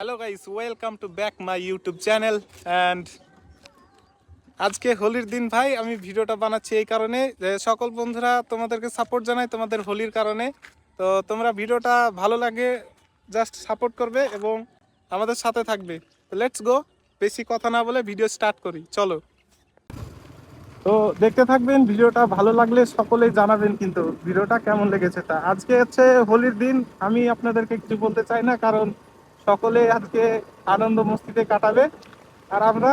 Hello guys, welcome to back my YouTube channel. And আজকে হোলির দিন ভাই, আমি ভিডিওটা বানাচ্ছি এই কারণে যে সকল বন্ধুরা তোমাদেরকে সাপোর্ট জানাই তোমাদের হোলির কারণে। তো তোমরা ভিডিওটা ভালো লাগে জাস্ট সাপোর্ট করবে এবং আমাদের সাথে থাকবে। লেটস গো, বেশি কথা না বলে ভিডিও স্টার্ট করি, চলো। তো দেখতে থাকবেন, ভিডিওটা ভালো লাগলে সকলেই জানাবেন কিন্তু ভিডিওটা কেমন লেগেছে। তা আজকে হচ্ছে হোলির দিন, আমি আপনাদেরকে কিছু বলতে চাই না, কারণ সকলে আজকে আনন্দ মস্তিতে কাটাবে। আর আমরা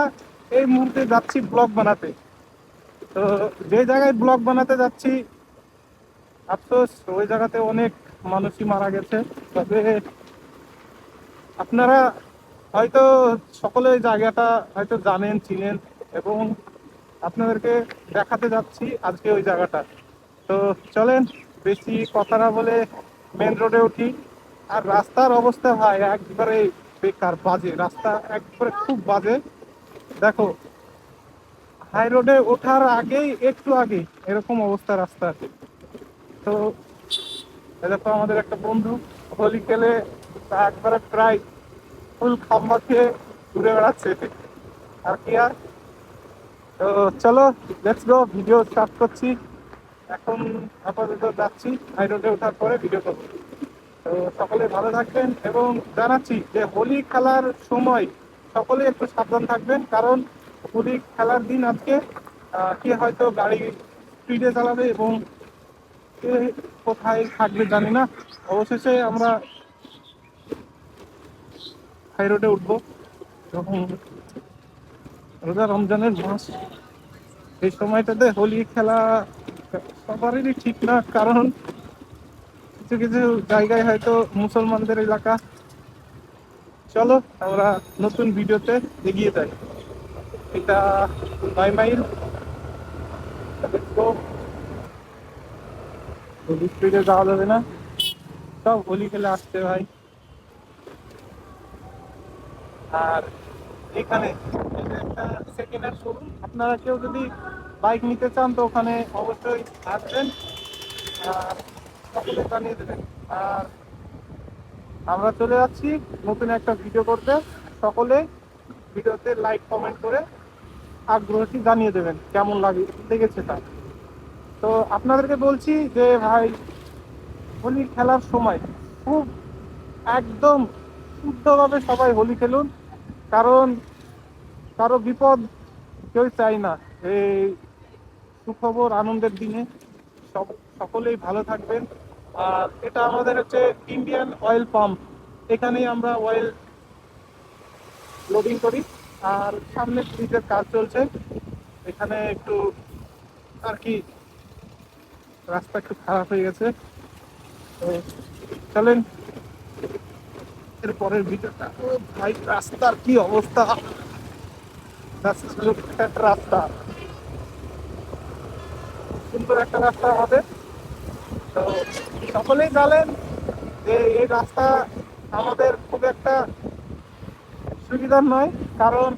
এই মুহূর্তে যাচ্ছি ব্লগ বানাতে। তো যে জায়গায় ব্লগ বানাতে যাচ্ছি, আফসোস ওই জায়গাতে অনেক মানুষই মারা গেছে। তবে আপনারা হয়তো সকলে ওই জায়গাটা হয়তো জানেন, চিনেন, এবং আপনাদেরকে দেখাতে যাচ্ছি আজকে ওই জায়গাটা। তো চলেন, বেশি কথা না বলে মেন রোডে উঠি। আর রাস্তার অবস্থা ভাই একবারে বেকার, বাজে রাস্তা, একবারে খুব বাজে। দেখো, হাই রোডে ওঠার আগেই একটু আগে এরকম অবস্থা রাস্তা। তো দেখো, আমাদের একটা বন্ধু হোলি খেলে তা একবারে প্রায় ফুল খাম্বা খেয়ে ঘুরে বেড়াচ্ছে। আর কি আর, তো চলো লেটস গো, ভিডিও স্টার্ট করছি। এখন আপাতত যাচ্ছি, হাই রোডে ওঠার পরে ভিডিও করবো। তো সকলে ভালো থাকবেন এবং জানাচ্ছি যে হোলি খেলার সময় সকলে একটু সাবধান থাকবেন, কারণ হোলি খেলার দিন আজকে কে হয়তো গাড়ি স্পিডে চালাবে এবং কে কোথায় থাকবে জানি না। অবশেষে আমরা হাই রোডে উঠবো এবং রোজা রমজানের মাস, এই সময়টাতে হোলি খেলা সবারই ঠিক না, কারণ কিছু কিছু জায়গায় হয়তো মুসলমানদের এলাকা। চলো আমরা নতুন ভিডিওতে এগিয়ে যাই। এটা 9 মাইল, স্পিডে যাওয়া যাবে না, সব হোলি খেলে আসছে ভাই। আর এখানে একটা সেকেন্ড হ্যান্ড শোরুম, আপনারা কেউ যদি বাইক নিতে চান তো ওখানে অবশ্যই আসবেন আর সকলে জানিয়ে দেবেন। আর আমরা চলে যাচ্ছি নতুন একটা ভিডিও করতে, সকলে ভিডিওতে লাইক কমেন্ট করে আগ্রহটি জানিয়ে দেবেন কেমন লেগেছে তা। তো আপনাদেরকে বলছি যে ভাই, হোলি খেলার সময় খুব একদম শুদ্ধভাবে সবাই হোলি খেলুন, কারণ কারো বিপদ কেউ চাই না। এই সুখবর আনন্দের দিনে সব সকলেই ভালো থাকবেন। আর এটা আমাদের হচ্ছে ইন্ডিয়ান অয়েল পাম্প, এখানেই আমরা অয়েল লোডিং করি। আর সামনে ব্রিজের কাজ চলছে, এখানে একটু আর কি রাস্তা একটু খারাপ হয়ে গেছে। তো চলেন এর পরের ভিডিওটা। ও ভাই, রাস্তার কি অবস্থা! রাস্তা, সুন্দর একটা রাস্তা হবে। তো সকলেই জানেন যে এই রাস্তা আমাদের খুব একটা সুবিধার নয়, কারণ